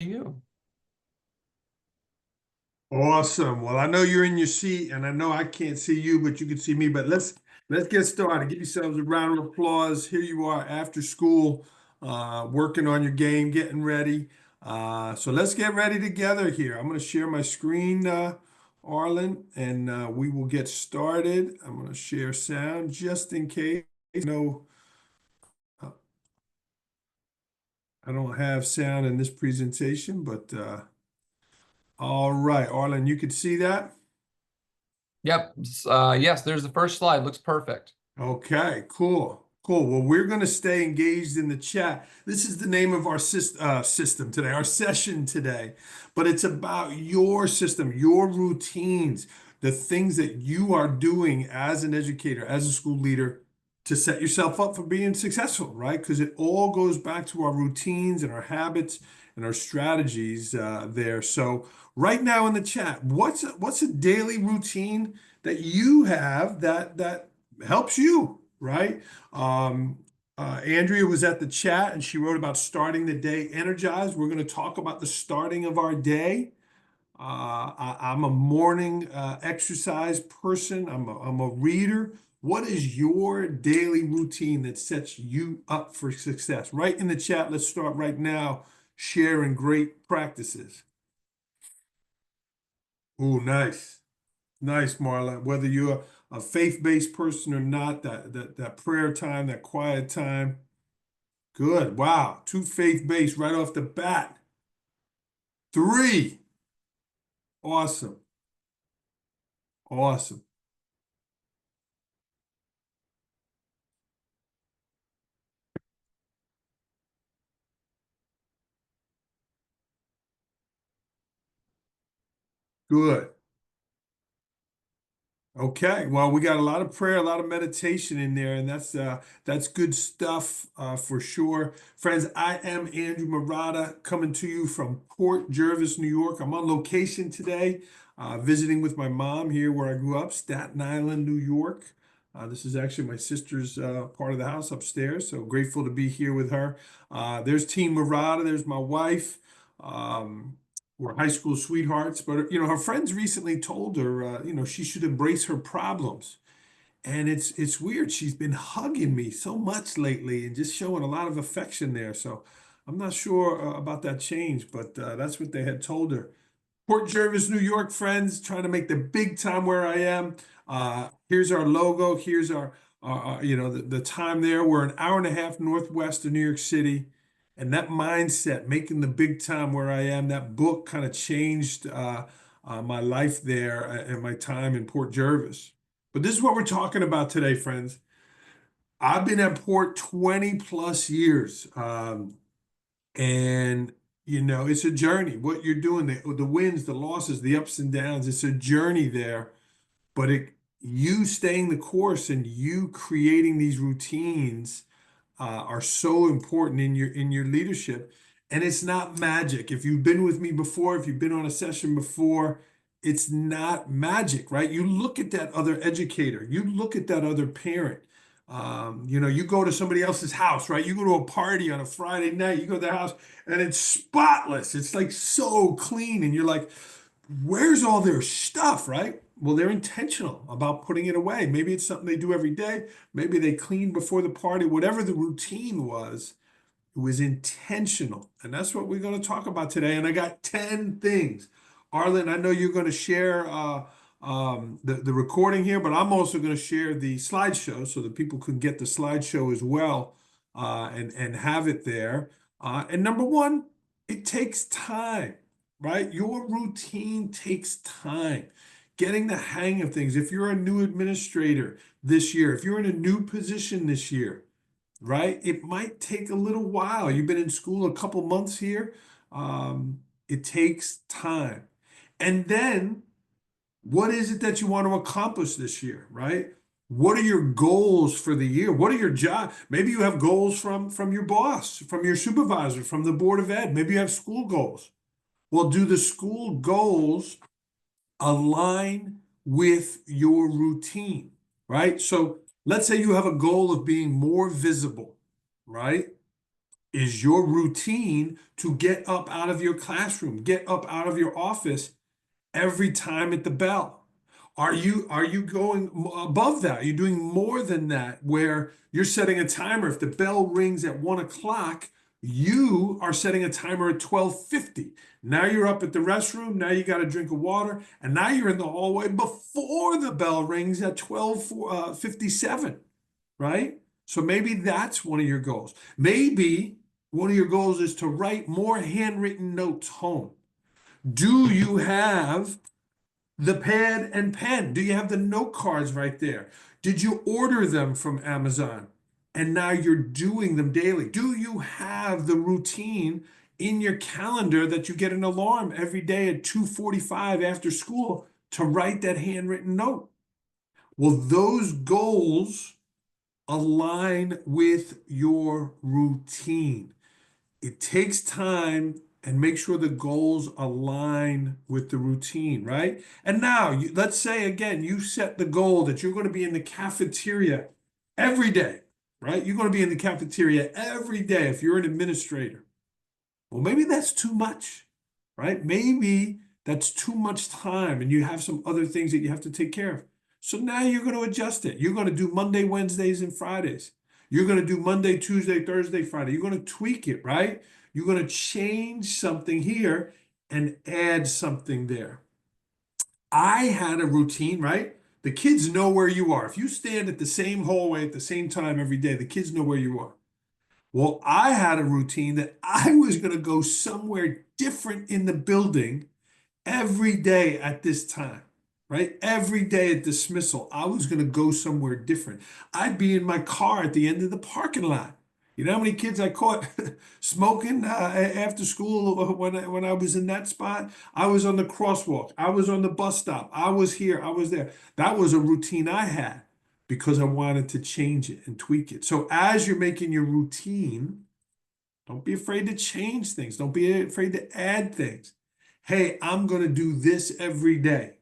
you. Awesome. Well, I know you're in your seat, and I know I can't see you, but you can see me. But let's get started. Give yourselves a round of applause. Here you are after school, working on your game, getting ready. So let's get ready together here. I'm going to share my screen, Arlen, and we will get started. I'm going to share sound just in case. No, uh, I don't have sound in this presentation, but all right, Arlen, you can see that. Yep. Yes, there's the first slide. Looks perfect. Okay, cool. Cool. Well, we're going to stay engaged in the chat. This is the name of our system today, our session today. But it's about your system, your routines, the things that you are doing as an educator, as a school leader to set yourself up for being successful, right? Because it all goes back to our routines and our habits and our strategies there. So right now in the chat, what's a daily routine that you have that helps you, right? Um, Andrea was at the chat and she wrote about starting the day energized. We're going to talk about the starting of our day. I'm a morning exercise person. I'm a reader. What is your daily routine that sets you up for success? Right in the chat, let's start right now sharing great practices. Oh, nice. Nice, Marla. Whether you're a faith-based person or not, that prayer time, that quiet time. Good. Wow. Two faith-based right off the bat. Three. Awesome. Awesome. Good. Okay, well, we got a lot of prayer, a lot of meditation in there, and that's good stuff for sure. Friends, I am Andrew Marotta coming to you from Port Jervis, New York. I'm on location today, visiting with my mom here where I grew up, Staten Island, New York. This is actually my sister's part of the house upstairs, so grateful to be here with her. There's Team Marotta, there's my wife. Um, were high school sweethearts, but her friends recently told her, she should embrace her problems. And it's weird. She's been hugging me so much lately and just showing a lot of affection there. So I'm not sure about that change, but that's what they had told her. Port Jervis, New York, friends, trying to make the big time where I am. Here's our logo. Here's the time there. We're an hour and a half northwest of New York City. And that mindset, making the big time where I am, that book kind of changed my life there and my time in Port Jervis. But this is what we're talking about today, friends. I've been at Port 20 plus years. And it's a journey. What you're doing, the wins, the losses, the ups and downs, it's a journey there. But you staying the course and you creating these routines are so important in your leadership. And it's not magic. If you've been with me before, if you've been on a session before, it's not magic, right? You look at that other educator, you look at that other parent. You go to somebody else's house, right? You go to a party on a Friday night, you go to their house and it's spotless. It's like so clean. And you're like, where's all their stuff, right? Well, they're intentional about putting it away. Maybe it's something they do every day. Maybe they clean before the party, whatever the routine was, it was intentional. And that's what we're going to talk about today. And I got 10 things. Arlen, I know you're going to share the recording here, but I'm also going to share the slideshow so that people can get the slideshow as well and have it there. And number one, it takes time, right? Your routine takes time. Getting the hang of things. If you're a new administrator this year, if you're in a new position this year, right? It might take a little while. You've been in school a couple months here. It takes time. And then what is it that you want to accomplish this year, right? What are your goals for the year? What are your job? Maybe you have goals from your boss, from your supervisor, from the board of ed. Maybe you have school goals. Well, do the school goals align with your routine, right? So let's say you have a goal of being more visible, right? is your routine to get up out of your classroom, get up out of your office every time at the bell? Are you going above that? Are you doing more than that where you're setting a timer? If the bell rings at 1 o'clock, you are setting a timer at 12:50. Now you're up at the restroom. Now you got a drink of water, and now you're in the hallway before the bell rings at 12:57, right? So maybe that's one of your goals. Maybe one of your goals is to write more handwritten notes home. Do you have the pad and pen? Do you have the note cards right there? Did you order them from Amazon and now you're doing them daily? Do you have the routine in your calendar that you get an alarm every day at 2:45 after school to write that handwritten note? Well, those goals align with your routine. It takes time, and make sure the goals align with the routine, right? And now, let's say again, you set the goal that you're going to be in the cafeteria every day, right? You're going to be in the cafeteria every day if you're an administrator. Well, maybe that's too much, right? Maybe that's too much time and you have some other things that you have to take care of. So now you're going to adjust it. You're going to do Monday, Wednesdays, and Fridays. You're going to do Monday, Tuesday, Thursday, Friday. You're going to tweak it, right? You're going to change something here and add something there. I had a routine, right? The kids know where you are. If you stand at the same hallway at the same time every day, the kids know where you are. Well, I had a routine that I was going to go somewhere different in the building every day at this time, right? Every day at dismissal, I was going to go somewhere different. I'd be in my car at the end of the parking lot. You know how many kids I caught smoking after school when I was in that spot? I was on the crosswalk. I was on the bus stop. I was here. I was there. That was a routine I had because I wanted to change it and tweak it. So as you're making your routine, don't be afraid to change things. Don't be afraid to add things. Hey, I'm going to do this every day.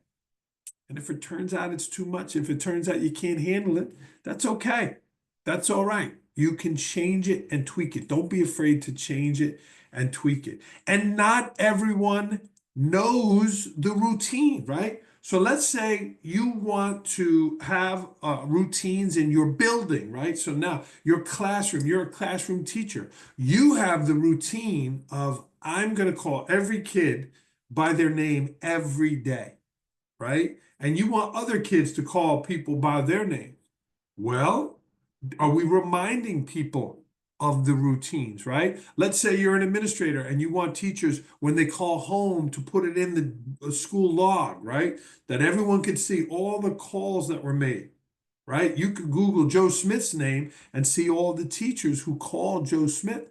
And if it turns out it's too much, if it turns out you can't handle it, that's okay. That's all right. You can change it and tweak it. Don't be afraid to change it and tweak it. And not everyone knows the routine, right? So let's say you want to have routines in your building, right? So now your classroom, you're a classroom teacher. You have the routine of I'm going to call every kid by their name every day, right? And you want other kids to call people by their name. Well, are we reminding people of the routines, right? Let's say you're an administrator and you want teachers, when they call home, to put it in the school log, right? That everyone can see all the calls that were made, right? You could Google Joe Smith's name and see all the teachers who called Joe Smith.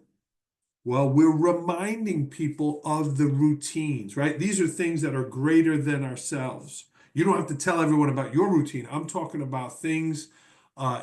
Well, we're reminding people of the routines, right? These are things that are greater than ourselves. You don't have to tell everyone about your routine. I'm talking about things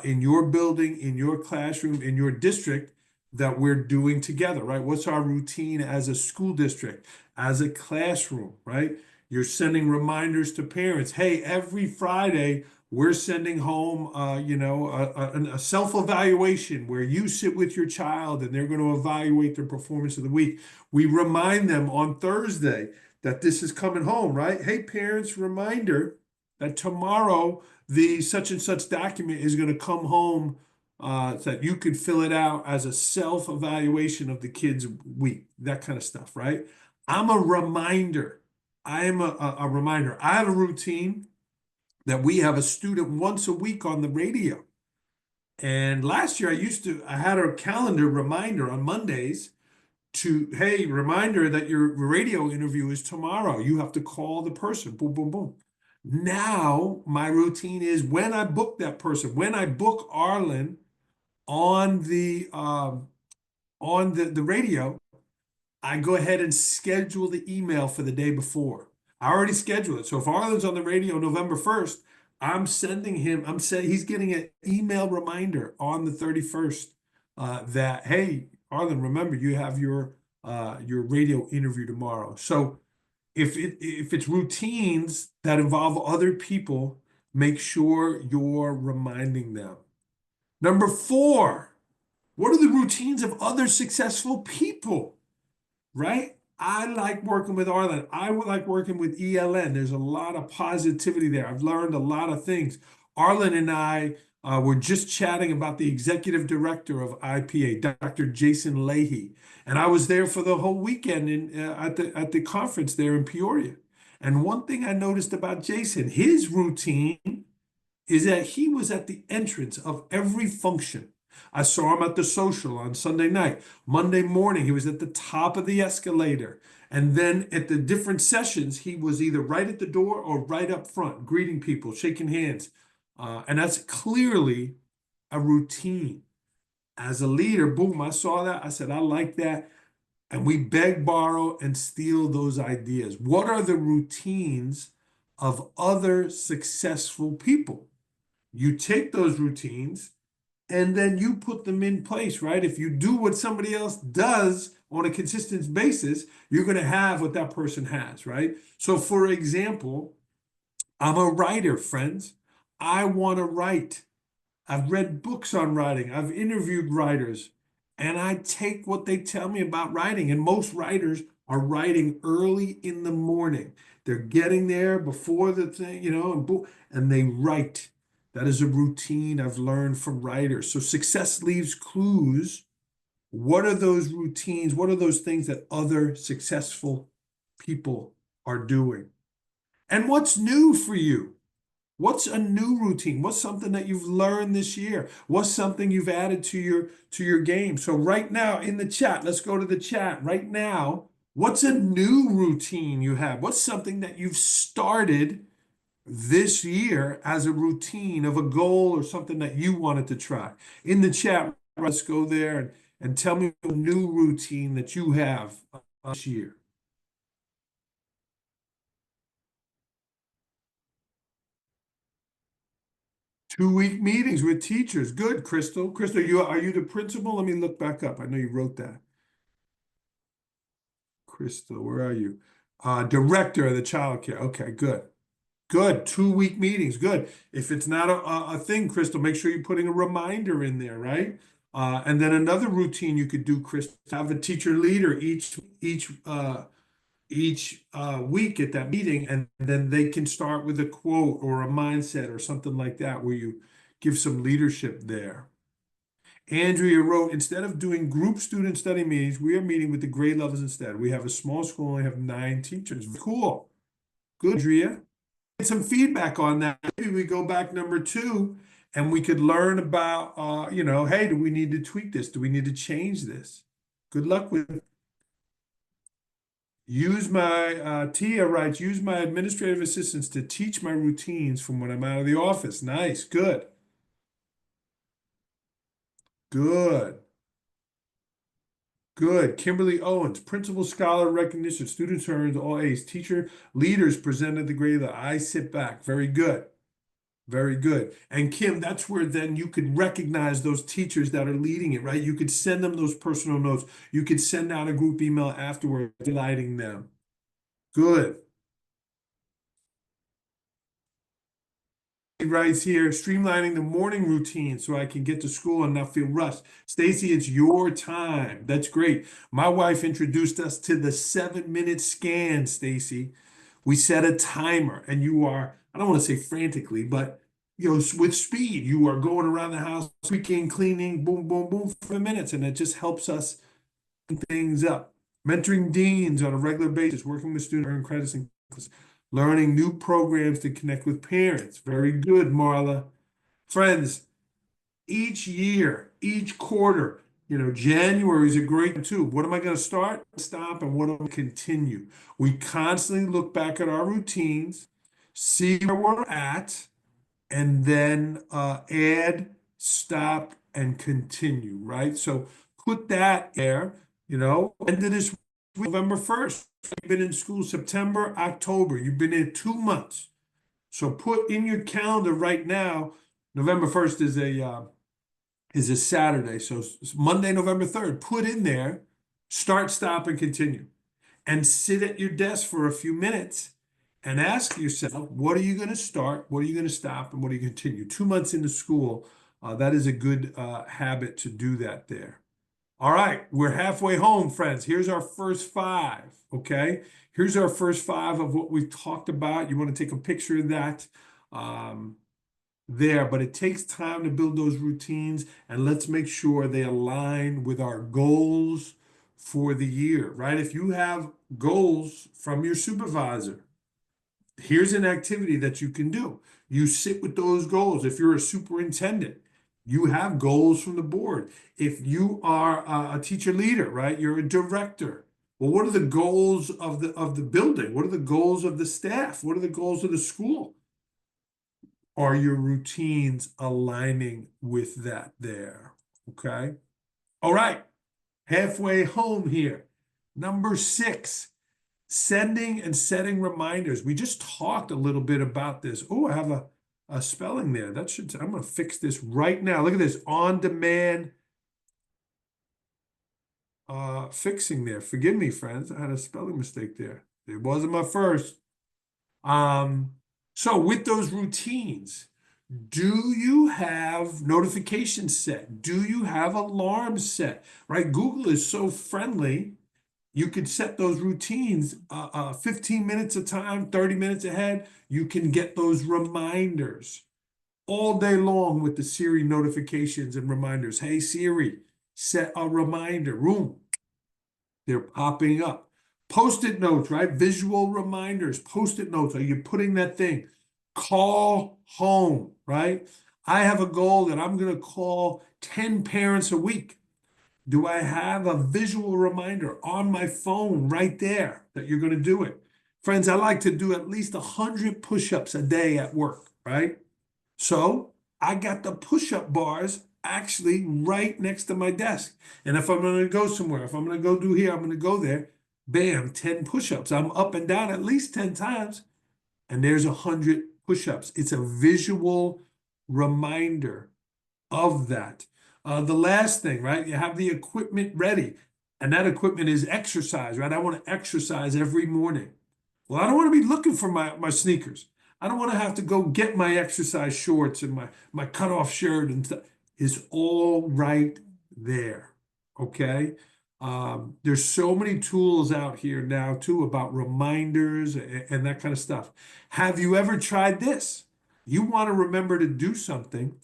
in your building, in your classroom, in your district that we're doing together, right? What's our routine as a school district, as a classroom, right? You're sending reminders to parents. Hey, every Friday, we're sending home, a self-evaluation where you sit with your child and they're going to evaluate their performance of the week. We remind them on Thursday that this is coming home, right? Hey, parents, reminder that tomorrow the such and such document is going to come home so that you could fill it out as a self-evaluation of the kids' week, that kind of stuff, right? I'm a reminder. I am a reminder. I have a routine that we have a student once a week on the radio. And last year I had a calendar reminder on Mondays to, hey, reminder that your radio interview is tomorrow. You have to call the person. Boom, boom, boom. Now my routine is when I book that person, when I book Arlen on the radio, I go ahead and schedule the email for the day before. I already scheduled it. So if Arlen's on the radio November 1st, I'm sending him, I'm saying he's getting an email reminder on the 31st that, hey, Arlen, remember you have your radio interview tomorrow. So if it's routines that involve other people, make sure you're reminding them. Number four, What are the routines of other successful people? Right? I like working with Arlen. I would like working with ELN. There's a lot of positivity there. I've learned a lot of things. Arlen and I were just chatting about the executive director of IPA, Dr. Jason Leahy, and I was there for the whole weekend at the conference there in Peoria. And one thing I noticed about Jason, his routine is that he was at the entrance of every function. I saw him at the social on Sunday night. Monday morning, he was at the top of the escalator. And then at the different sessions, he was either right at the door or right up front, greeting people, shaking hands. And that's clearly a routine. As a leader, boom, I saw that. I said, I like that. And we beg, borrow, and steal those ideas. What are the routines of other successful people? You take those routines and then you put them in place, right? If you do what somebody else does on a consistent basis, you're going to have what that person has, right? So, for example, I'm a writer, friends. I want to write. I've read books on writing. I've interviewed writers, and I take what they tell me about writing. And most writers are writing early in the morning. They're getting there before the thing, and they write. That is a routine I've learned from writers. So success leaves clues. What are those routines? What are those things that other successful people are doing? And what's new for you? What's a new routine? What's something that you've learned this year? What's something you've added to your game? So right now in the chat, let's go to the chat right now. What's a new routine you have? What's something that you've started this year as a routine of a goal or something that you wanted to try? In the chat, let's go there and tell me a new routine that you have this year. 2-week meetings with teachers. Good, Crystal. Crystal, are you the principal? Let me look back up. I know you wrote that. Crystal, where are you? Director of the child care. Okay, good. Good. 2-week meetings. Good. If it's not a thing, Crystal, make sure you're putting a reminder in there, right? And then another routine you could do, Crystal, have a teacher leader each week at that meeting, and then they can start with a quote or a mindset or something like that where you give some leadership there. Andrea wrote, instead of doing group student study meetings, we are meeting with the grade levels instead. We have a small school, and we have 9 teachers. Cool. Good, Andrea. Get some feedback on that. Maybe we go back number 2 and we could learn about, hey, do we need to tweak this? Do we need to change this? Good luck with it. Tia writes, use my administrative assistants to teach my routines from when I'm out of the office. Nice, good. Good. Good. Kimberly Owens, principal scholar recognition. Students earned all A's. Teacher leaders presented the grade level. I sit back. Very good. Very good. And Kim, that's where then you could recognize those teachers that are leading it, right? You could send them those personal notes. You could send out a group email afterward, highlighting them. Good. He writes here, streamlining the morning routine so I can get to school and not feel rushed. Stacy, it's your time. That's great. My wife introduced us to the 7-minute scan, Stacy. We set a timer, and you are, I don't want to say frantically, but with speed, you are going around the house, tweaking, cleaning, boom, boom, boom, for minutes, and it just helps us clean things up. Mentoring deans on a regular basis, working with students, earning credits and learning new programs to connect with parents. Very good, Marla. Friends, each year, each quarter, January is a great one too. What am I going to start, stop, and what am I going to continue? We constantly look back at our routines, see where we're at, and then add, stop, and continue, right? So put that there, end of this November 1st. You've been in school September, October. You've been in 2 months. So put in your calendar right now, November 1st is a Saturday. So it's Monday, November 3rd. Put in there, start, stop, and continue. And sit at your desk for a few minutes and ask yourself, what are you going to start? What are you going to stop? And what do you continue? 2 months into school, That is a good habit to do that there. All right, we're halfway home, friends. Here's our first five, okay? Here's our first five of what we've talked about. You want to take a picture of that there, but it takes time to build those routines, and let's make sure they align with our goals for the year, right? If you have goals from your supervisor, here's an activity that you can do. You sit with those goals. If you're a superintendent, you have goals from the board. If you are a teacher leader, right? You're a director. Well, what are the goals of the building? What are the goals of the staff? What are the goals of the school? Are your routines aligning with that there? Okay. All right. Halfway home here. Number 6. Sending and setting reminders. We just talked a little bit about this. Oh, I have a spelling there. That should, I'm going to fix this right now. Look at this on demand fixing there. Forgive me, friends. I had a spelling mistake there. It wasn't my first. So with those routines, do you have notifications set? Do you have alarms set? Right? Google is so friendly. You could set those routines 15 minutes a time, 30 minutes ahead. You can get those reminders all day long with the Siri notifications and reminders. Hey, Siri, set a reminder. Room. They're popping up. Post-it notes, right? Visual reminders, post-it notes. Are you putting that thing? Call home, right? I have a goal that I'm going to call 10 parents a week. Do I have a visual reminder on my phone right there that you're going to do it? Friends, I like to do at least 100 push-ups a day at work, right? So I got the push-up bars actually right next to my desk. And if I'm going to go somewhere, if I'm going to go do here, I'm going to go there, bam, 10 push-ups. I'm up and down at least 10 times, and there's 100 push-ups. It's a visual reminder of that. The last thing, right? You have the equipment ready, and that equipment is exercise, right? I want to exercise every morning. Well, I don't want to be looking for my sneakers. I don't want to have to go get my exercise shorts and my cutoff shirt and stuff. It's all right there. Okay. There's so many tools out here now too about reminders and that kind of stuff. Have you ever tried this? You want to remember to do something.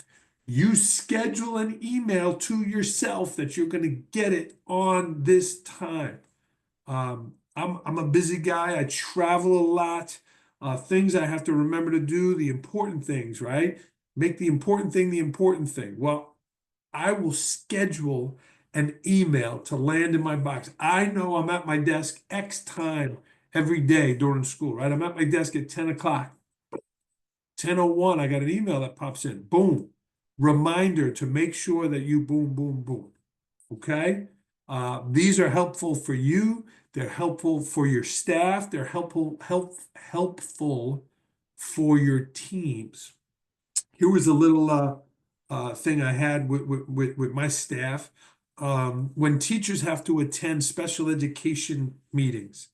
You schedule an email to yourself that you're going to get it on this time. I'm a busy guy. I travel a lot. Things I have to remember to do, the important things, right? Make the important thing the important thing. Well, I will schedule an email to land in my box. I know I'm at my desk X time every day during school, right? I'm at my desk at 10 o'clock. 10:01, I got an email that pops in. Boom. Reminder to make sure that you boom, boom, boom. Okay? These are helpful for you. They're helpful for your staff. They're helpful for your teams. Here was a little thing I had with my staff. When teachers have to attend special education meetings,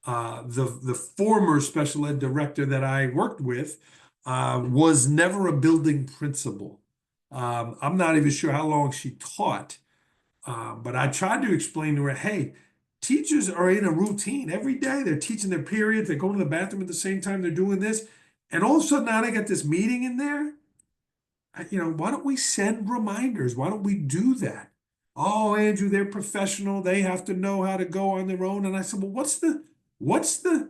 the former special ed director that I worked with was never a building principal. I'm not even sure how long she taught, but I tried to explain to her, hey, teachers are in a routine every day. They're teaching their periods. They're going to the bathroom at the same time they're doing this. And all of a sudden now they got this meeting in there. Why don't we send reminders? Why don't we do that? Oh, Andrew, they're professional. They have to know how to go on their own. And I said, well, what's the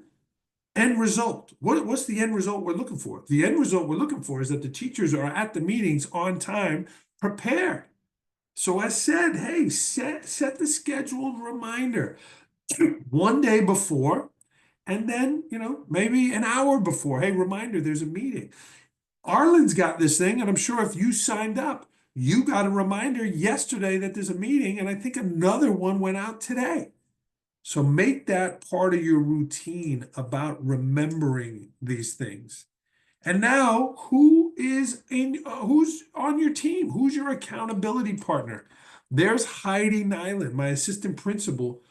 end result? What's the end result we're looking for? The end result we're looking for is that the teachers are at the meetings on time, prepared. So I said, hey, set the scheduled reminder one day before, and then, maybe an hour before. Hey, reminder, there's a meeting. Arlen's got this thing, and I'm sure if you signed up, you got a reminder yesterday that there's a meeting, and I think another one went out today. So make that part of your routine about remembering these things. And now, who's on your team? Who's your accountability partner? There's Heidi Nyland, my assistant principal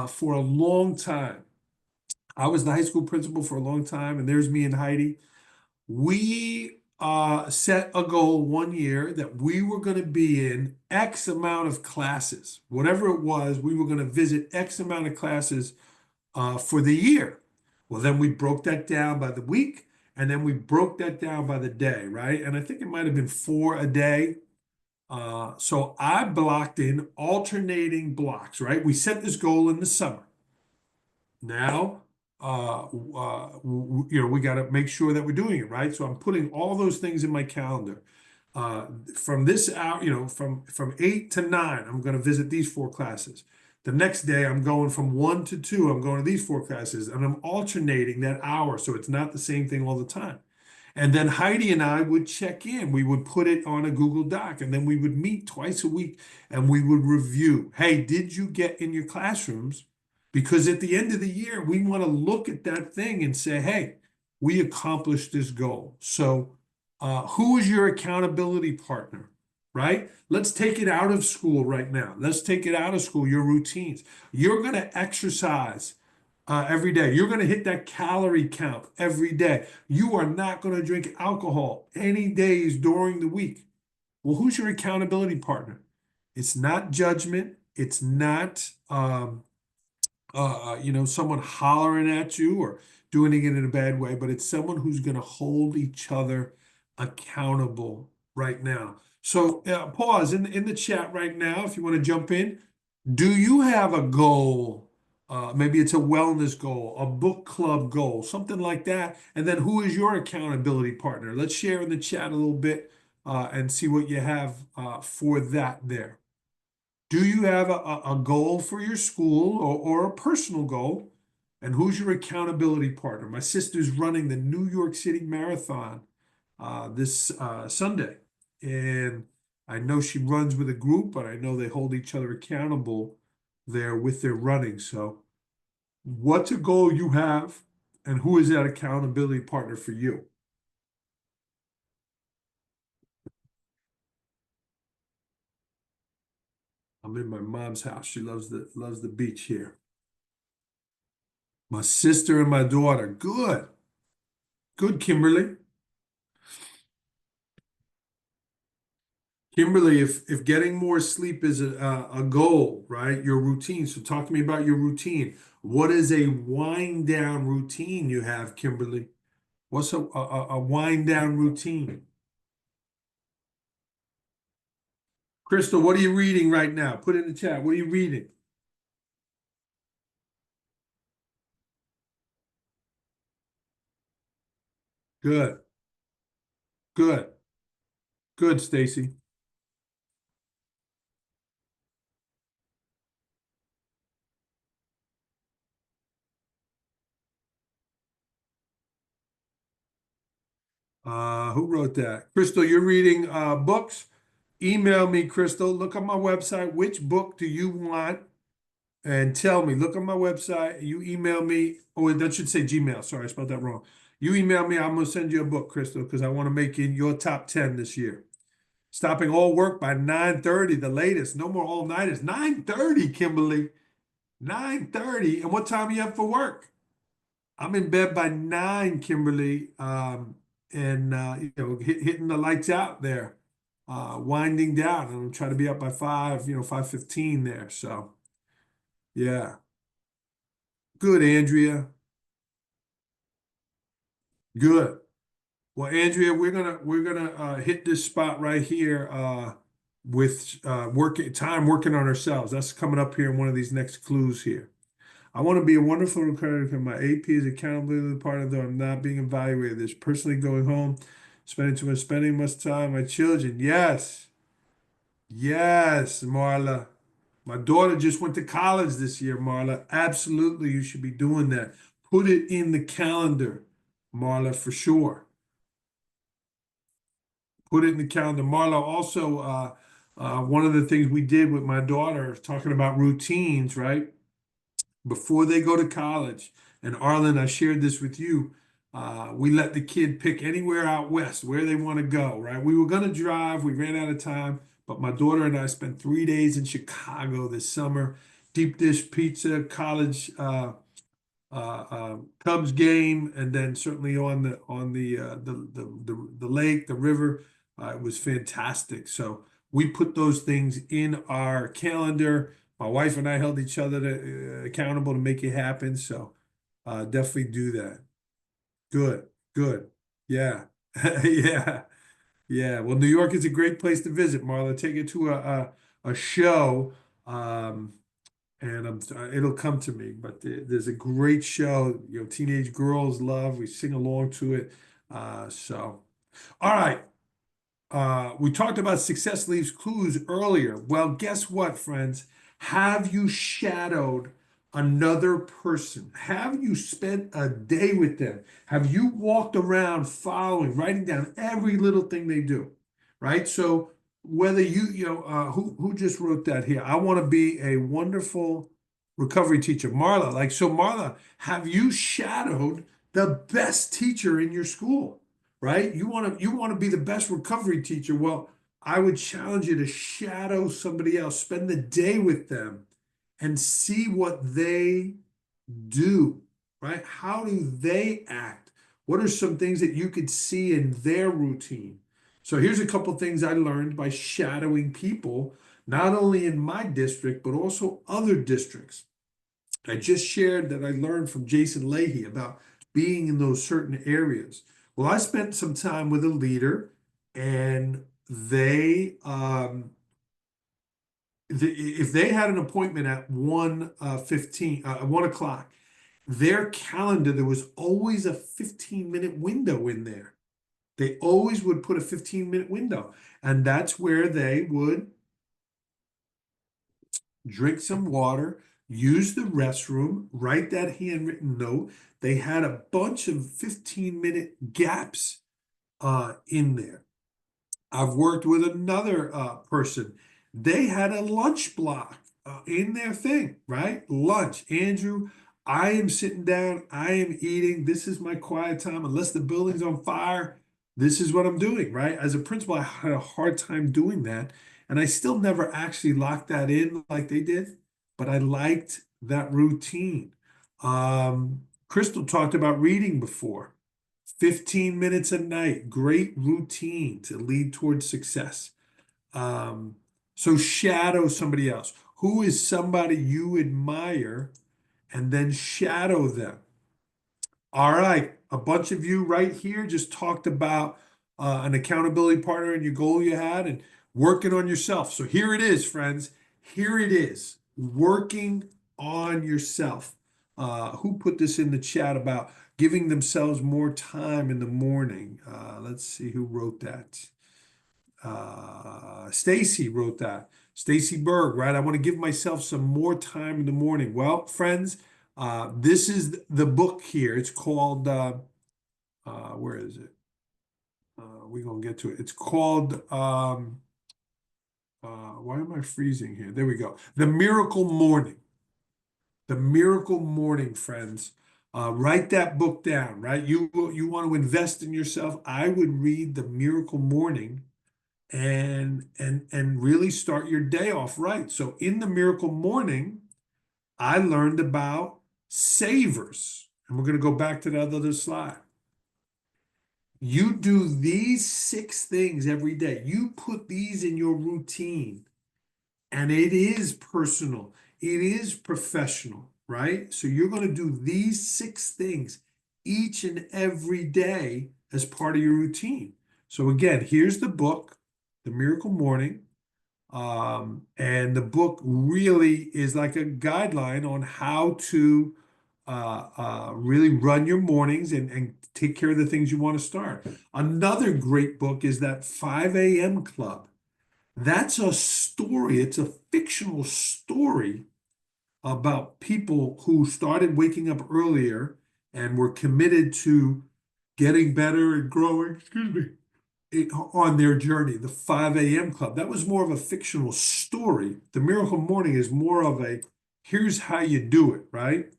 for a long time. I was the high school principal for a long time, and there's me and Heidi. We set a goal one year that we were going to be in X amount of classes, whatever it was, we were going to visit X amount of classes for the year. Well, then we broke that down by the week, and then we broke that down by the day, right? And I think it might have been 4 a day. So I blocked in alternating blocks, right? We set this goal in the summer. Now, we got to make sure that we're doing it, right? So I'm putting all those things in my calendar. From this hour, from 8 to 9, I'm going to visit these 4 classes. The next day, I'm going from 1 to 2. I'm going to these 4 classes, and I'm alternating that hour, so it's not the same thing all the time. And then Heidi and I would check in. We would put it on a Google Doc, and then we would meet twice a week, and we would review. Hey, did you get in your classrooms? Because at the end of the year, we want to look at that thing and say, hey, we accomplished this goal. So, who is your accountability partner, right? Let's take it out of school right now. Let's take it out of school, your routines. You're going to exercise every day. You're going to hit that calorie count every day. You are not going to drink alcohol any days during the week. Well, who's your accountability partner? It's not judgment. It's not someone hollering at you or doing it in a bad way, but it's someone who's going to hold each other accountable right now. So pause in the chat right now if you want to jump in. Do you have a goal? Maybe it's a wellness goal, a book club goal, something like that. And then who is your accountability partner? Let's share in the chat a little bit and see what you have for that there. Do you have a goal for your school or a personal goal? And who's your accountability partner? My sister's running the New York City Marathon this Sunday. And I know she runs with a group, but I know they hold each other accountable there with their running. So, what's a goal you have, and who is that accountability partner for you? I'm in my mom's house. She loves the beach here. My sister and my daughter. Good. Good, Kimberly. Kimberly, if getting more sleep is a goal, right? Your routine. So talk to me about your routine. What is a wind down routine you have, Kimberly? What's a wind down routine? Crystal, what are you reading right now? Put it in the chat. What are you reading? Good. Good. Good, Stacy. Who wrote that? Crystal, you're reading books? Email me, Crystal. Look on my website. Which book do you want? And tell me. Look on my website. You email me. Oh, that should say Gmail. Sorry, I spelled that wrong. You email me. I'm going to send you a book, Crystal, because I want to make in your top 10 this year. Stopping all work by 9:30, the latest. No more all-nighters. 9:30, Kimberly. 9:30. And what time are you up for work? I'm in bed by 9, Kimberly, and hitting the lights out there, winding down. And I'm trying to be up by 5, 5:15 there. So yeah, good, Andrea. Good. Well, Andrea, we're gonna hit this spot right here with working on ourselves. That's coming up here in one of these next clues here. I want to be a wonderful recruiter for my AP is accountability partner, though I'm not being evaluated. This personally going home, spending much time with my children. Yes, yes, Marla. My daughter just went to college this year, Marla. Absolutely, you should be doing that. Put it in the calendar, Marla, for sure. Put it in the calendar. Marla, also, one of the things we did with my daughter, talking about routines, right? Before they go to college. And Arlen, I shared this with you. We let the kid pick anywhere out west where they want to go, right? We were going to drive, we ran out of time, but my daughter and I spent 3 days in Chicago this summer. Deep dish pizza, college Cubs game, and then certainly on the lake, the river. It was fantastic. So we put those things in our calendar. My wife and I held each other accountable to make it happen. So definitely do that. Good, good. Yeah, yeah, yeah. Well, New York is a great place to visit, Marla. Take it to a show. Um, and it'll come to me. But there's a great show, teenage girls love. We sing along to it. So, all right. We talked about success leaves clues earlier. Well, guess what, friends? Have you shadowed another person? Have you spent a day with them? Have you walked around following, writing down every little thing they do? Right? So whether who just wrote that here? I want to be a wonderful recovery teacher. Marla, Marla, have you shadowed the best teacher in your school? Right? You want to be the best recovery teacher. Well, I would challenge you to shadow somebody else, spend the day with them and see what they do, right? How do they act? What are some things that you could see in their routine? So here's a couple things I learned by shadowing people, not only in my district, but also other districts. I just shared that I learned from Jason Leahy about being in those certain areas. Well, I spent some time with a leader, and if they had an appointment at 1 o'clock, their calendar, there was always a 15-minute window in there. They always would put a 15-minute window, and that's where they would drink some water, use the restroom, write that handwritten note. They had a bunch of 15-minute gaps in there. I've worked with another person. They had a lunch block in their thing, right? Lunch. Andrew, I am sitting down, I am eating. This is my quiet time. Unless the building's on fire, this is what I'm doing, right? As a principal, I had a hard time doing that. And I still never actually locked that in like they did, but I liked that routine. Crystal talked about reading before. 15 minutes a night, great routine to lead towards success. Um, so shadow somebody else. Who is somebody you admire and then shadow them? All right, a bunch of you right here just talked about an accountability partner and your goal you had and working on yourself. So here it is, friends. Here it is, working on yourself. Who put this in the chat about giving themselves more time in the morning? Let's see who wrote that. Stacy wrote that. Stacy Berg, right? I want to give myself some more time in the morning. Well, friends, this is the book here. It's called, where is it? We're going to get to it. It's called, why am I freezing here? There we go. The Miracle Morning. The Miracle Morning, friends. Write that book down, right? You want to invest in yourself. I would read The Miracle Morning and really start your day off right. So in The Miracle Morning, I learned about savers. And we're going to go back to that other slide. You do these 6 things every day. You put these in your routine, and it is personal. It is professional, right? So you're going to do these 6 things each and every day as part of your routine. So again, here's the book, The Miracle Morning. And the book really is like a guideline on how to really run your mornings and take care of the things you want to start. Another great book is that 5 a.m. Club. That's a story. It's a fictional story about people who started waking up earlier and were committed to getting better and growing, on their journey, the 5 a.m. Club. That was more of a fictional story. The Miracle Morning is more of a, here's how you do it, right?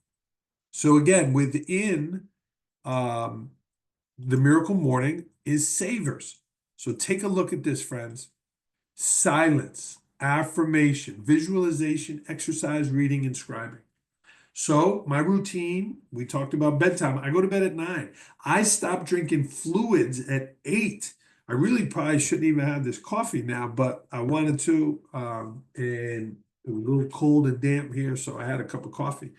So again, within the Miracle Morning is savers. So take a look at this, friends. Silence, affirmation, visualization, exercise, reading, and scribing. So my routine, we talked about bedtime. I go to bed at 9. I stop drinking fluids at 8. I really probably shouldn't even have this coffee now, but I wanted to, and it was a little cold and damp here, so I had a cup of coffee.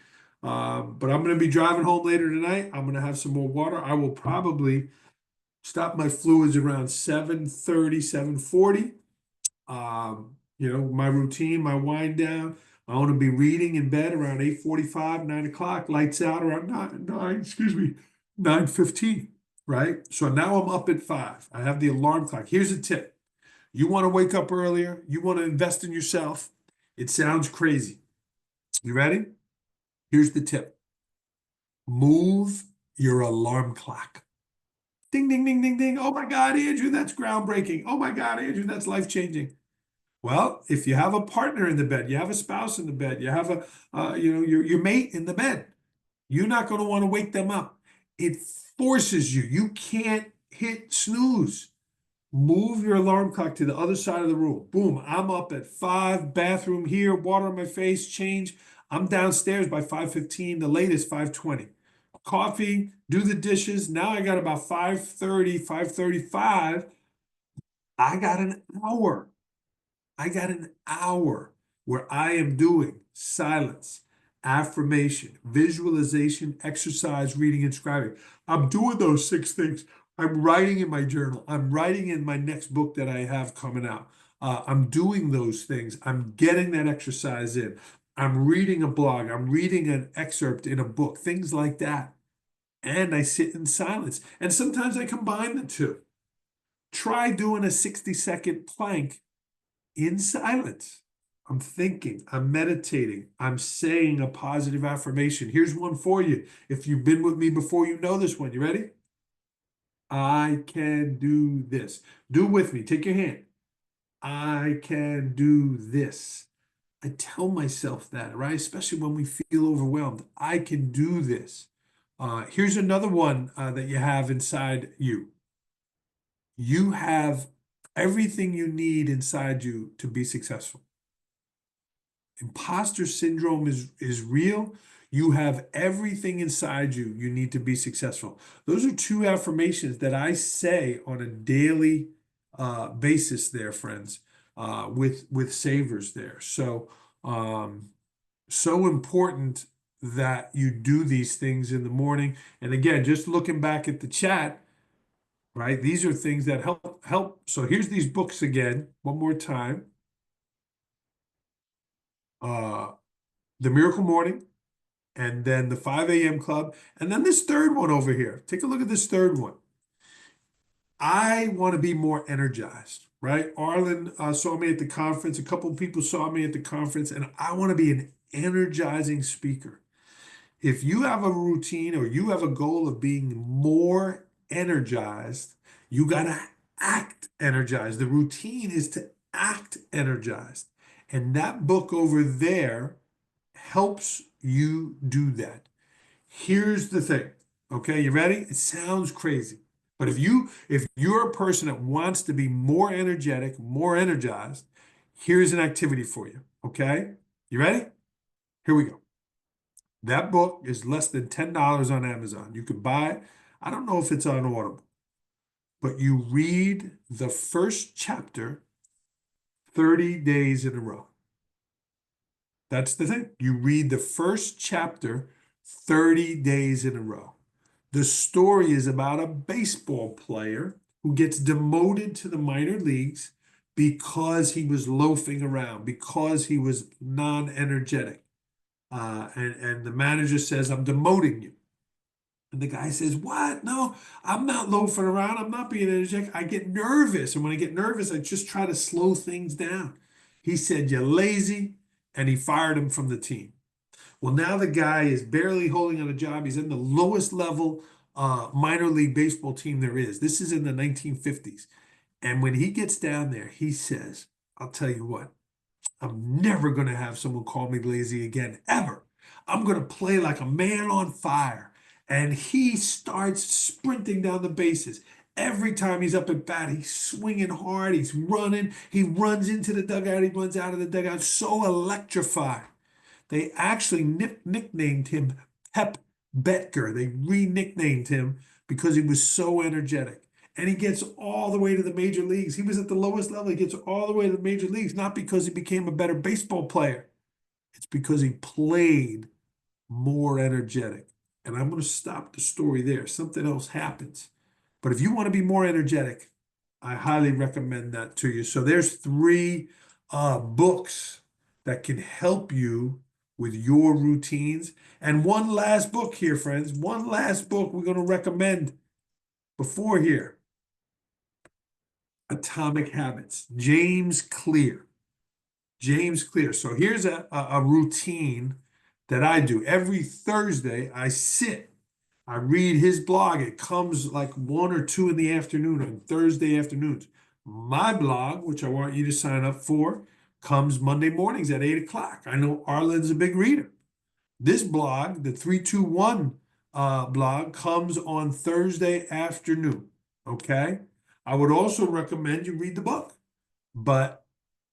But I'm going to be driving home later tonight. I'm going to have some more water. I will probably stop my fluids around 7:30, 7:40. My routine, my wind down. I want to be reading in bed around 8:45, 9 o'clock, lights out around 9:15, right? So now I'm up at 5. I have the alarm clock. Here's a tip. You want to wake up earlier, you want to invest in yourself. It sounds crazy. You ready? Here's the tip. Move your alarm clock. Ding, ding, ding, ding, ding. Oh my God, Andrew, that's groundbreaking. Oh my God, Andrew, that's life-changing. Well, if you have a partner in the bed, you have a spouse in the bed, you have your mate in the bed, you're not going to want to wake them up. It forces you. You can't hit snooze. Move your alarm clock to the other side of the room. Boom, I'm up at 5, bathroom here, water on my face, change. I'm downstairs by 5:15, the latest 5:20. Coffee, do the dishes. Now I got about 5:30, 5:35. I got an hour. I got an hour where I am doing silence, affirmation, visualization, exercise, reading, and scribing. I'm doing those 6 things. I'm writing in my journal. I'm writing in my next book that I have coming out. I'm doing those things. I'm getting that exercise in. I'm reading a blog. I'm reading an excerpt in a book, things like that. And I sit in silence. And sometimes I combine the two. Try doing a 60-second plank in silence. I'm thinking, I'm meditating, I'm saying a positive affirmation. Here's one for you. If you've been with me before, you know this one. You ready? I can do this. Do it with me. Take your hand. I can do this. I tell myself that, right? Especially when we feel overwhelmed. I can do this. Here's another one that you have inside you. You have everything you need inside you to be successful. Imposter syndrome is real. You have everything inside you you need to be successful. Those are 2 affirmations that I say on a daily basis there, friends, with savers there. So important that you do these things in the morning. And again, just looking back at the chat, right? These are things that help. So here's these books again, one more time. The Miracle Morning, and then the 5 a.m. Club, and then this third one over here. Take a look at this third one. I want to be more energized, right? Arlen saw me at the conference. A couple of people saw me at the conference, and I want to be an energizing speaker. If you have a routine or you have a goal of being more energized, you got to act energized. The routine is to act energized. And that book over there helps you do that. Here's the thing. Okay, you ready? It sounds crazy. But if you're a person that wants to be more energetic, more energized, here's an activity for you. Okay? You ready? Here we go. That book is less than $10 on Amazon. You could buy it. I don't know if it's on Audible, but you read the first chapter 30 days in a row. That's the thing. You read the first chapter 30 days in a row. The story is about a baseball player who gets demoted to the minor leagues because he was loafing around, because he was non-energetic. And the manager says, I'm demoting you. And the guy says, what? No, I'm not loafing around. I'm not being energetic. I get nervous. And when I get nervous, I just try to slow things down. He said, you're lazy. And he fired him from the team. Well, now the guy is barely holding on a job. He's in the lowest level minor league baseball team there is. This is in the 1950s. And when he gets down there, he says, I'll tell you what, I'm never going to have someone call me lazy again, ever. I'm going to play like a man on fire. And he starts sprinting down the bases. Every time he's up at bat, he's swinging hard. He's running. He runs into the dugout. He runs out of the dugout. So electrifying. They actually nicknamed him Pep Betker. They re-nicknamed him because he was so energetic. And he gets all the way to the major leagues. He was at the lowest level. He gets all the way to the major leagues, not because he became a better baseball player. It's because he played more energetic. And I'm going to stop the story there. Something else happens. But if you want to be more energetic, I highly recommend that to you. So there's three books that can help you with your routines. And one last book here, friends. One last book we're going to recommend before here. Atomic Habits, James Clear. James Clear. So here's a routine that I do. Every Thursday, I sit, I read his blog. It comes like 1 or 2 in the afternoon on Thursday afternoons. My blog, which I want you to sign up for, comes Monday mornings at 8 o'clock. I know Arlen's a big reader. This blog, the 321 blog, comes on Thursday afternoon. Okay? I would also recommend you read the book, but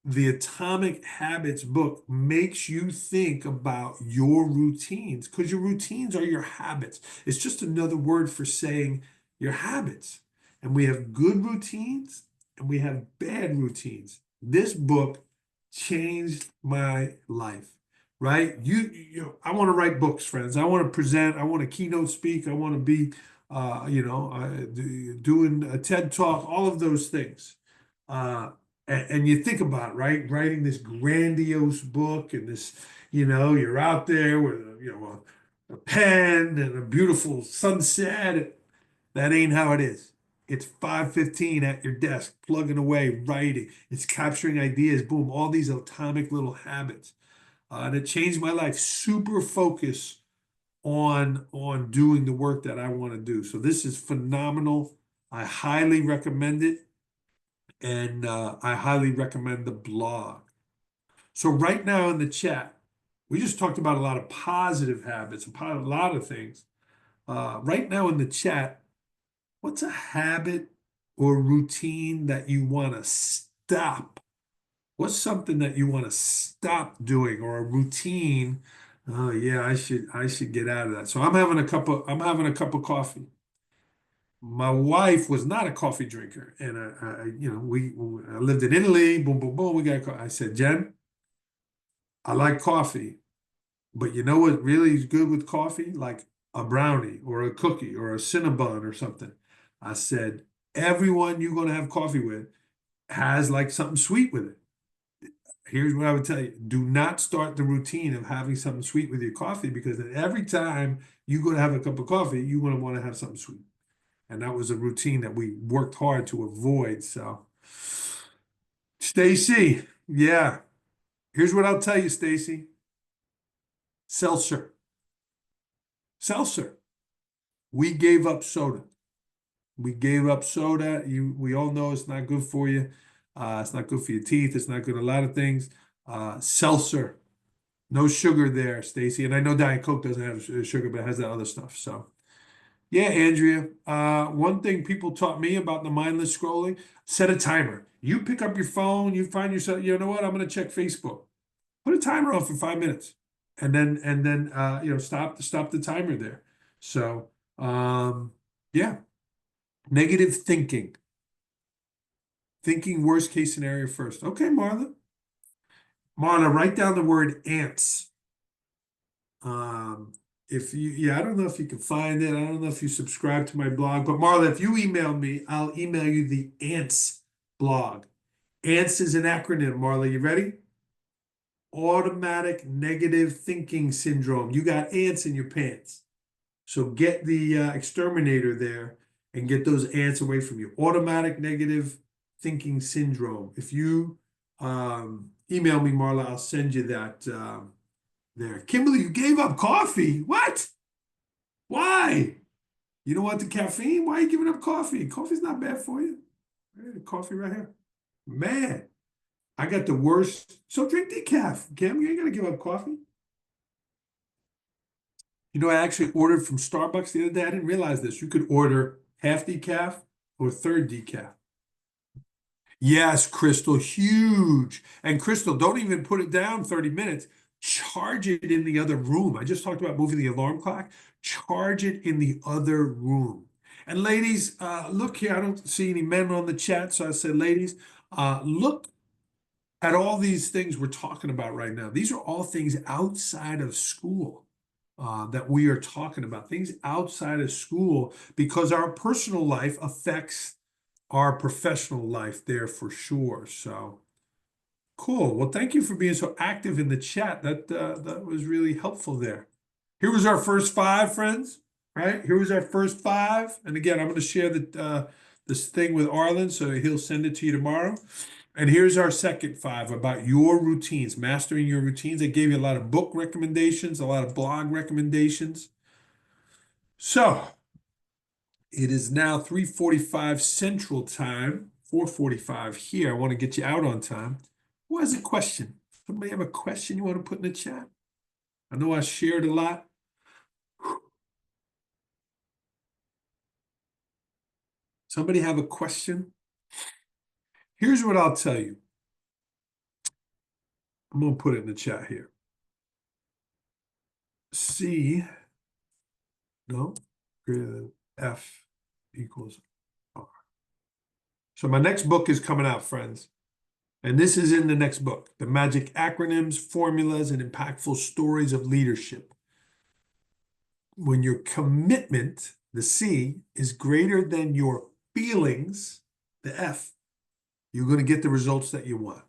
the Atomic Habits book makes you think about your routines because your routines are your habits. It's just another word for saying your habits. And we have good routines and we have bad routines. This book changed my life, right? I want to write books, friends. I want to present. I want to keynote speak. I want to be, doing a TED Talk, all of those things. And you think about it, right? Writing this grandiose book and this, you're out there with a pen and a beautiful sunset. That ain't how it is. It's 5:15 at your desk, plugging away, writing. It's capturing ideas, boom, all these atomic little habits. And it changed my life. Super focus on doing the work that I want to do. So this is phenomenal. I highly recommend it. And I highly recommend the blog. So right now in the chat, we just talked about a lot of positive habits, a lot of things. Right now in the chat, what's a habit or routine that you want to stop? What's something that you want to stop doing or a routine? Oh yeah, I should get out of that. So I'm having a cup of coffee. My wife was not a coffee drinker, and I lived in Italy. Boom, boom, boom. We got. I said, Jen, I like coffee, but you know what really is good with coffee? Like a brownie or a cookie or a cinnabon or something. I said, everyone you're going to have coffee with has like something sweet with it. Here's what I would tell you. Do not start the routine of having something sweet with your coffee because then every time you go to have a cup of coffee, you're going to want to have something sweet. And that was a routine that we worked hard to avoid. So, Stacy, yeah. Here's what I'll tell you, Stacy. Seltzer. Seltzer. We gave up soda. We gave up soda. We all know it's not good for you. It's not good for your teeth. It's not good at a lot of things. Seltzer. No sugar there, Stacy. And I know Diet Coke doesn't have sugar, but it has that other stuff. So, yeah, Andrea. One thing people taught me about the mindless scrolling, set a timer. You pick up your phone, you find yourself, you know what, I'm gonna check Facebook. Put a timer on for 5 minutes. And then stop the timer there. So yeah. Negative thinking. Thinking worst case scenario first. Okay, Marla. Marla, write down the word ants. I don't know if you can find it. I don't know if you subscribe to my blog, but Marla, if you email me, I'll email you the ANTS blog. ANTS is an acronym, Marla. You ready? Automatic Negative Thinking Syndrome. You got ants in your pants. So get the exterminator there and get those ants away from you. Automatic Negative Thinking Syndrome. If you email me, Marla, I'll send you that there. Kimberly, you gave up coffee. What? Why? You don't want the caffeine? Why are you giving up coffee? Coffee's not bad for you. Coffee right here. Man, I got the worst. So drink decaf. Kim, you ain't gonna give up coffee. I actually ordered from Starbucks the other day. I didn't realize this. You could order half decaf or third decaf. Yes, Crystal, huge. And Crystal, don't even put it down 30 minutes. charge it in the other room. I just talked about moving the alarm clock. Charge it in the other room. And ladies, look here. I don't see any men on the chat, so I said, ladies, look at all these things we're talking about right now. These are all things outside of school that we are talking about, things outside of school, because our personal life affects our professional life there for sure. So cool. Well, thank you for being so active in the chat. That was really helpful there. Here was our first five, friends. Right? Here was our first five. And again, I'm going to share this thing with Arlen, so he'll send it to you tomorrow. And here's our second five about your routines, mastering your routines. I gave you a lot of book recommendations, a lot of blog recommendations. So it is now 3:45 Central Time, 4:45 here. I want to get you out on time. Who has a question? Somebody have a question you want to put in the chat? I know I shared a lot. Somebody have a question? Here's what I'll tell you. I'm going to put it in the chat here. C, no, greater than F equals R. So my next book is coming out, friends. And this is in the next book, The Magic Acronyms, Formulas, and Impactful Stories of Leadership. When your commitment, the C, is greater than your feelings, the F, you're going to get the results that you want.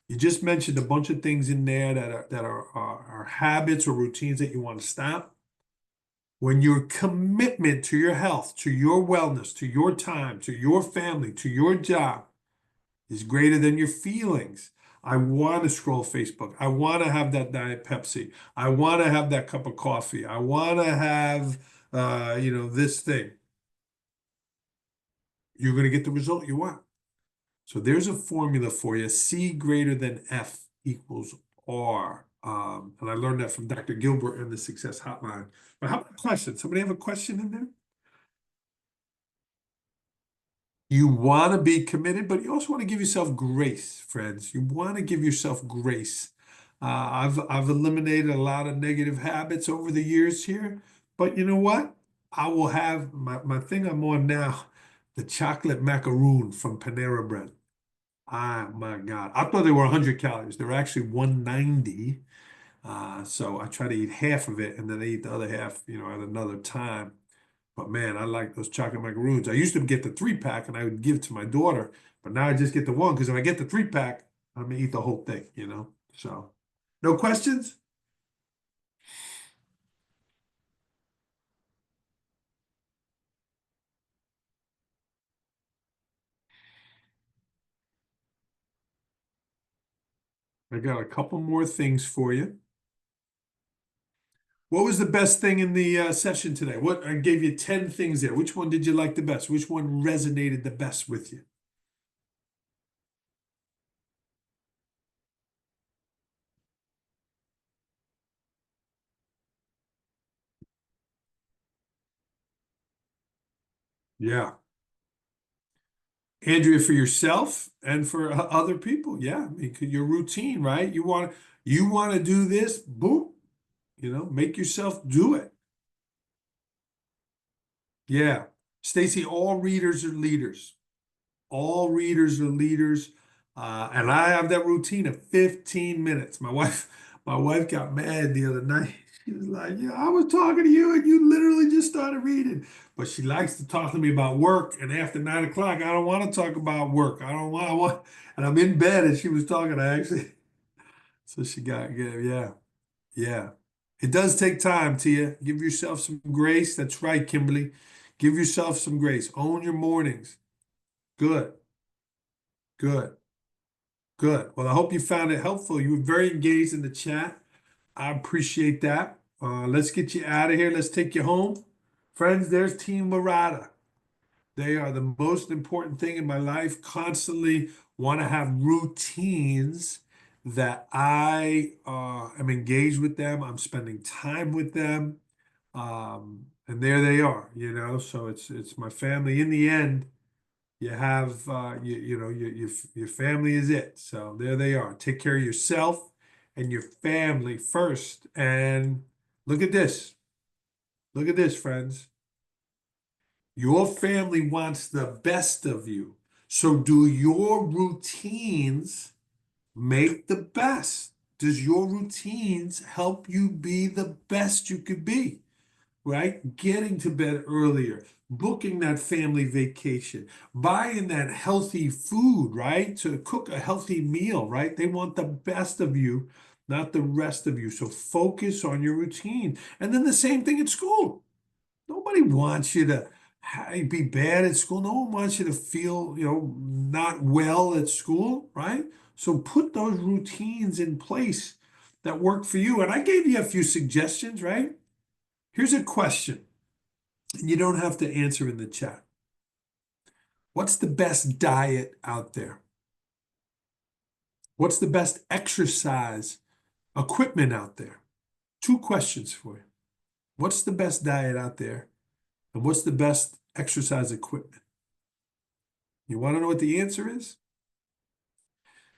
You just mentioned a bunch of things in there that are habits or routines that you want to stop. When your commitment to your health, to your wellness, to your time, to your family, to your job is greater than your feelings. I want to scroll Facebook. I want to have that Diet Pepsi. I want to have that cup of coffee. I want to have, this thing. You're going to get the result you want. So there's a formula for you. C greater than F equals R. And I learned that from Dr. Gilbert in the Success Hotline. But how about a question? Somebody have a question in there? You want to be committed, but you also want to give yourself grace, friends. You want to give yourself grace. I've eliminated a lot of negative habits over the years here, but you know what? I will have my thing I'm on now, the chocolate macaroon from Panera Bread. Ah, my God. I thought they were 100 calories. They're actually 190. So I try to eat half of it and then I eat the other half, at another time. But man, I like those chocolate macaroons. I used to get the 3-pack and I would give to my daughter, but now I just get the one because if I get the 3-pack, I'm gonna eat the whole thing. So, no questions? I got a couple more things for you. What was the best thing in the session today? What I gave you 10 things there. Which one did you like the best? Which one resonated the best with you? Yeah. Andrea, for yourself and for other people. Yeah. I mean, your routine, right? You want to do this, boom, make yourself do it. Yeah. Stacy, all readers are leaders. All readers are leaders. And I have that routine of 15 minutes. My wife got mad the other night. She was like, yeah, I was talking to you and you literally just started reading. But she likes to talk to me about work. And after 9 o'clock, I don't want to talk about work. I want, and I'm in bed and she was talking, I actually, so she got, yeah, yeah. It does take time, Tia. Give yourself some grace. That's right, Kimberly. Give yourself some grace. Own your mornings. Good, good, good. Well, I hope you found it helpful. You were very engaged in the chat. I appreciate that. Let's get you out of here. Let's take you home. Friends, there's Team Marotta. They are the most important thing in my life. Constantly want to have routines that I am engaged with them. I'm spending time with them. And there they are. So it's my family. In the end, you have your family is it. So there they are. Take care of yourself and your family first. And look at this. Look at this, friends. Your family wants the best of you. So do your routines make the best? Does your routines help you be the best you could be? Right? Getting to bed earlier, booking that family vacation, buying that healthy food, right? To cook a healthy meal, right? They want the best of you, not the rest of you. So focus on your routine. And then the same thing at school. Nobody wants you to be bad at school. No one wants you to feel, not well at school, right? So put those routines in place that work for you. And I gave you a few suggestions, right? Here's a question, and you don't have to answer in the chat. What's the best diet out there? What's the best exercise equipment out there? Two questions for you. What's the best diet out there? And what's the best exercise equipment? You want to know what the answer is?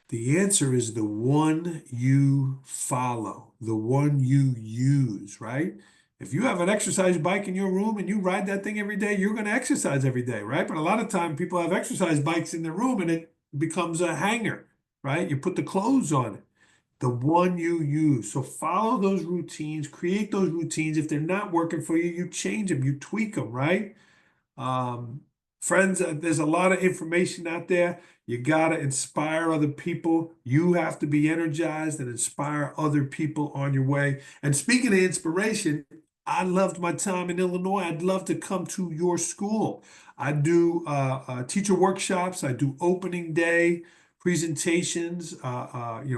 The answer is the one you follow, the one you use, right? If you have an exercise bike in your room and you ride that thing every day, you're going to exercise every day, right? But a lot of time people have exercise bikes in their room and it becomes a hanger, right? You put the clothes on it, the one you use. So follow those routines, create those routines. If they're not working for you, you change them, you tweak them, right? Um, Friends, there's a lot of information out there. You got to inspire other people. You have to be energized and inspire other people on your way. And speaking of inspiration, I loved my time in Illinois. I'd love to come to your school. I do teacher workshops. I do opening day presentations,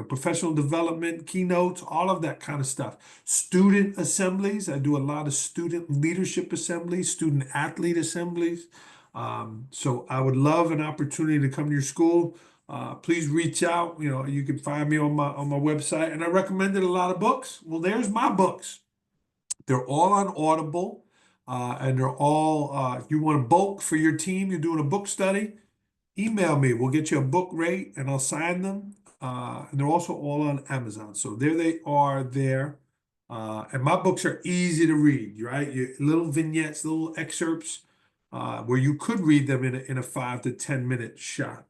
professional development, keynotes, all of that kind of stuff. Student assemblies. I do a lot of student leadership assemblies, student athlete assemblies. So I would love an opportunity to come to your school. Please reach out. You can find me on my website. And I recommended a lot of books. Well, there's my books. They're all on Audible, and they're all. If you want a bulk for your team, you're doing a book study, email me. We'll get you a book rate and I'll sign them. And they're also all on Amazon. So there they are there. And my books are easy to read, right? Little vignettes, little excerpts where you could read them in a 5 to 10 minute shot,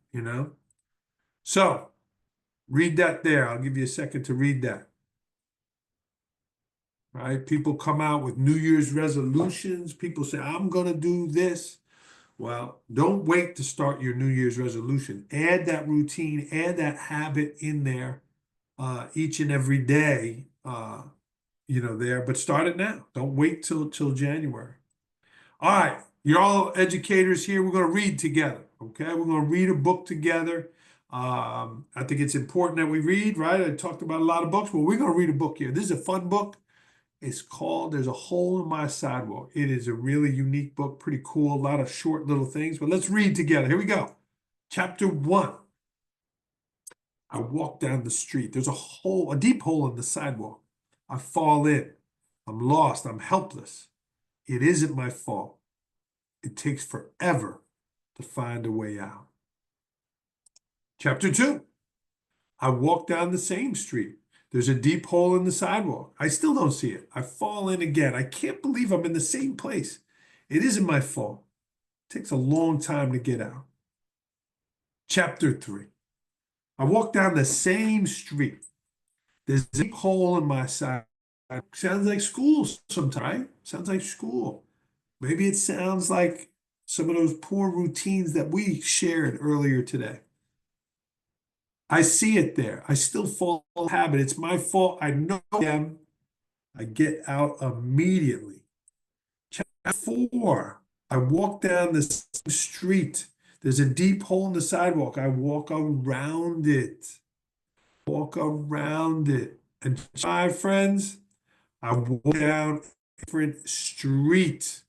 So read that there. I'll give you a second to read that. Right? People come out with New Year's resolutions. People say, I'm going to do this. Well, don't wait to start your New Year's resolution. Add that routine, add that habit in there each and every day, there. But start it now. Don't wait till January. All right, you're all educators here. We're going to read together, okay? We're going to read a book together. I think it's important that we read, right? I talked about a lot of books, but we're going to read a book here. This is a fun book. It's called There's a Hole in My Sidewalk. It is a really unique book, pretty cool, a lot of short little things, but let's read together. Here we go. Chapter 1. I walk down the street. There's a deep hole in the sidewalk. I fall in. I'm lost. I'm helpless. It isn't my fault. It takes forever to find a way out. Chapter 2. I walk down the same street. There's a deep hole in the sidewalk. I still don't see it. I fall in again. I can't believe I'm in the same place. It isn't my fault. It takes a long time to get out. Chapter 3. I walk down the same street. There's a deep hole in my sidewalk. Sounds like school sometimes, right? Sounds like school. Maybe it sounds like some of those poor routines that we shared earlier today. I see it there. I still fall in habit. It's my fault. I know them. I get out immediately. Chapter 4. I walk down the same street. There's a deep hole in the sidewalk. I walk around it. Walk around it. And my friends, I walk down a different street.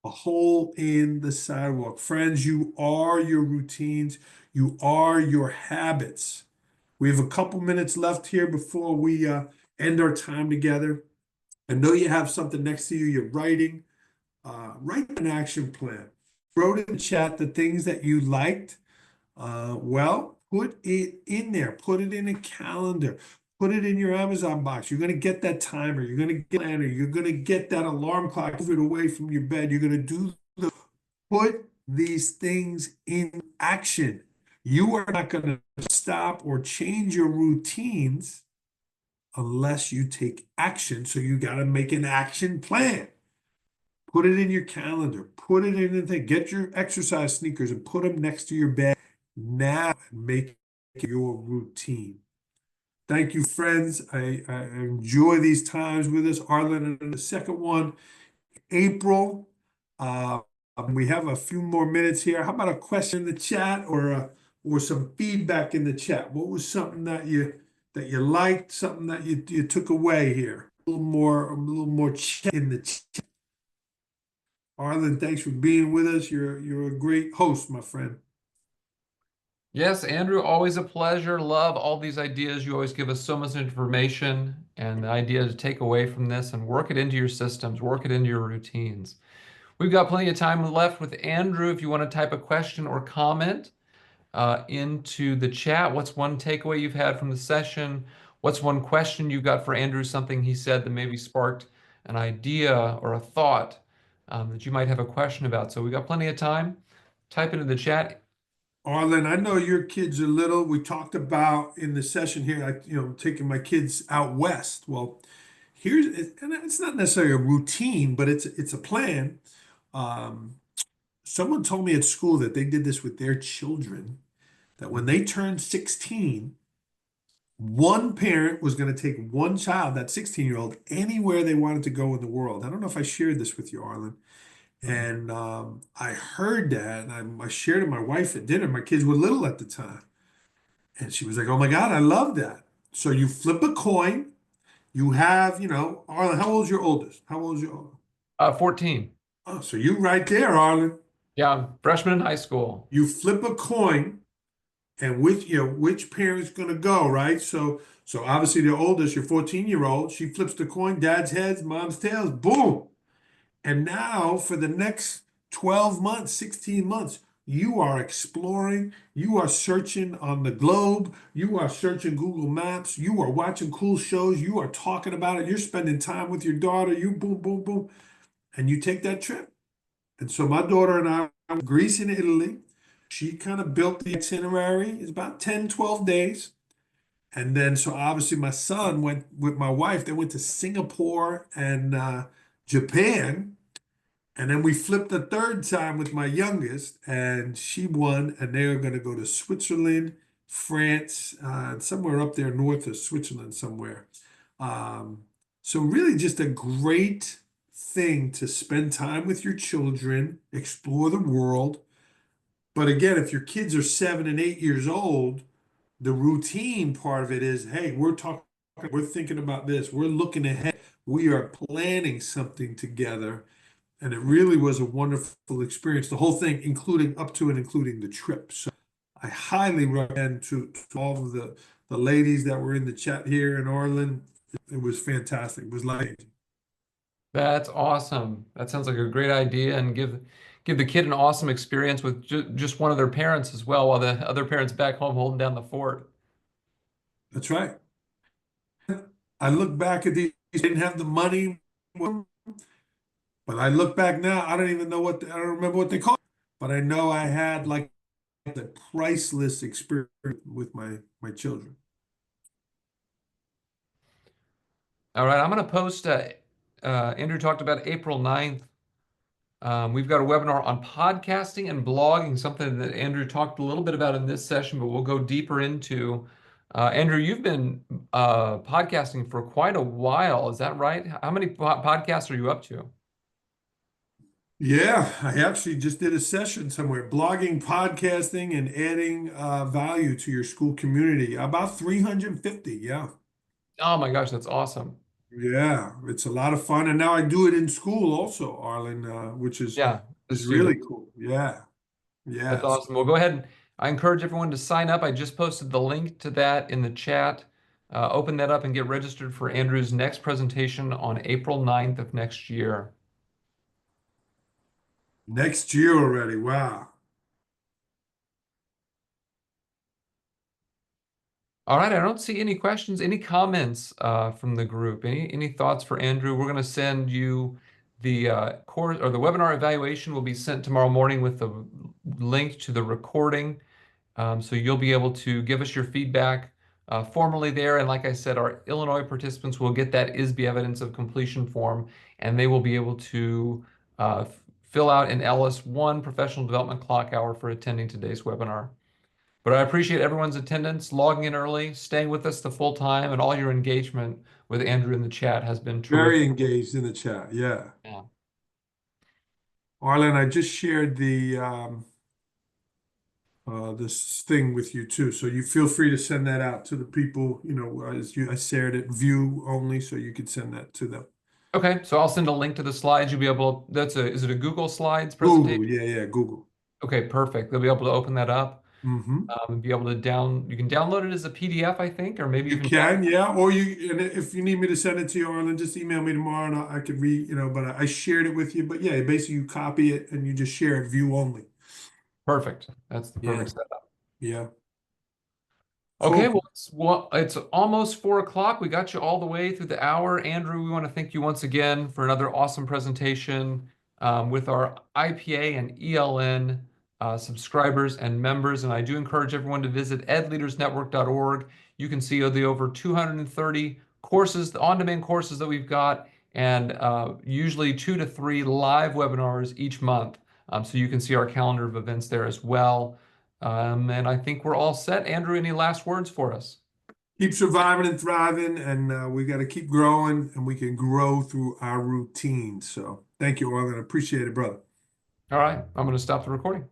A hole in the sidewalk. Friends, you are your routines. You are your habits. We have a couple minutes left here before we end our time together. I know you have something next to you. You're writing. Write an action plan. Wrote in the chat the things that you liked. Well, Put it in there. Put it in a calendar. Put it in your Amazon box. You're going to get that timer. You're going to get planner. You're going to get that alarm clock. Move it away from your bed. You're going to do the put these things in action. You are not going to stop or change your routines unless you take action. So you got to make an action plan. Put it in your calendar. Put it in the thing. Get your exercise sneakers and put them next to your bed now and make it your routine. Thank you, friends. I enjoy these times with us. Arlen, and the second one, April. Uh, we have a few more minutes here. How about a question in the chat or some feedback in the chat? What was something that you liked, something that you took away here? A little more chat in the chat. Arlen, thanks for being with us. You're a great host, my friend. Yes, Andrew, always a pleasure. Love all these ideas. You always give us so much information and the idea to take away from this and work it into your systems, work it into your routines. We've got plenty of time left with Andrew. If you want to type a question or comment into the chat, what's one takeaway you've had from the session? What's one question you got for Andrew? Something he said that maybe sparked an idea or a thought that you might have a question about. So we got plenty of time. Type it in the chat. Arlen, I know your kids are little. We talked about in the session here, taking my kids out west. Well, and it's not necessarily a routine, but it's a plan. Um, Someone told me at school that they did this with their children, that when they turned 16, one parent was going to take one child, that 16-year-old, anywhere they wanted to go in the world. I don't know if I shared this with you, Arlen. And I heard that, and I shared it with my wife at dinner. My kids were little at the time. And she was like, "Oh my God, I love that." So you flip a coin. You have, Arlen, how old's your oldest? How old's your oldest? 14. Oh, so you right there, Arlen. Yeah, freshman in high school. You flip a coin, and which parent's gonna go, right? So obviously the oldest, your 14-year-old, she flips the coin, dad's heads, mom's tails, boom. And now for the next 12 months, 16 months, you are exploring, you are searching on the globe, you are searching Google Maps, you are watching cool shows, you are talking about it, you're spending time with your daughter, you boom, boom, boom, and you take that trip. And so my daughter and I were in Greece and Italy. She kind of built the itinerary. It's about 10, 12 days. And then, so obviously my son went with my wife. They went to Singapore and Japan. And then we flipped the third time with my youngest, and she won. And they are going to go to Switzerland, France, somewhere up there north of Switzerland somewhere. Um, so really just a great thing to spend time with your children, explore the world. But again, if your kids are 7 and 8 years old, the routine part of it is, hey, we're thinking about this, we're looking ahead, we are planning something together. And it really was a wonderful experience, the whole thing, including up to and including the trip. So I highly recommend to all of the ladies that were in the chat here in Orland. It was fantastic. It was like, That's awesome. That sounds like a great idea and give the kid an awesome experience with just one of their parents as well, while the other parents back home holding down the fort. that's right. I look back at these, didn't have the money, but I look back now, I don't even know I don't remember what they called, but I know I had like the priceless experience with my children. All right, I'm going to post, Andrew talked about April 9th. We've got a webinar on podcasting and blogging, something that Andrew talked a little bit about in this session, but we'll go deeper into. Andrew, you've been podcasting for quite a while. Is that right? How many podcasts are you up to? Yeah, I actually just did a session somewhere, blogging, podcasting, and adding value to your school community. About 350, yeah. Oh my gosh, that's awesome. Yeah, it's a lot of fun. And now I do it in school also, Arlen, which Yeah, the is really students. cool. Yeah, That's yes. awesome. Well, go ahead. I encourage everyone to sign up. I just posted the link to that in the chat. Open that up and get registered for Andrew's next presentation on April 9th of next year. Next year already. Wow. All right, I don't see any questions, any comments from the group. Any thoughts for Andrew? We're going to send you the course, or the webinar evaluation will be sent tomorrow morning with the link to the recording. So you'll be able to give us your feedback formally there. And like I said, our Illinois participants will get that ISB evidence of completion form, and they will be able to fill out an LS1 professional development clock hour for attending today's webinar. But I appreciate everyone's attendance, logging in early, staying with us the full time, and all your engagement with Andrew in the chat has been terrific. Very engaged in the chat. Yeah. Yeah. Arlen, I just shared this thing with you too. So you feel free to send that out to the people, I shared it view only, so you could send that to them. Okay, so I'll send a link to the slides. You'll be able, is it a Google Slides Google, presentation? yeah, Google. Okay, perfect. They'll be able to open that up. Hmm. And be able to you can download it as a PDF, I think, or maybe You even can, yeah. Or and if you need me to send it to you, Arlen, just email me tomorrow and I could read, but I shared it with you. But yeah, basically you copy it and you just share it view only. perfect. That's the Yeah, perfect setup. yeah. Okay, Cool. well, it's almost 4 o'clock. We got you all the way through the hour. Andrew, we want to thank you once again for another awesome presentation with our IPA and ELN subscribers and members. And I do encourage everyone to visit edleadersnetwork.org. You can see the over 230 courses, the on-demand courses that we've got, and usually 2 to 3 live webinars each month. So you can see our calendar of events there as well. And I think we're all set. Andrew, any last words for us? Keep surviving and thriving, and we got to keep growing, and we can grow through our routine. So thank you, Arlen. I appreciate it, brother. All right, I'm going to stop the recording.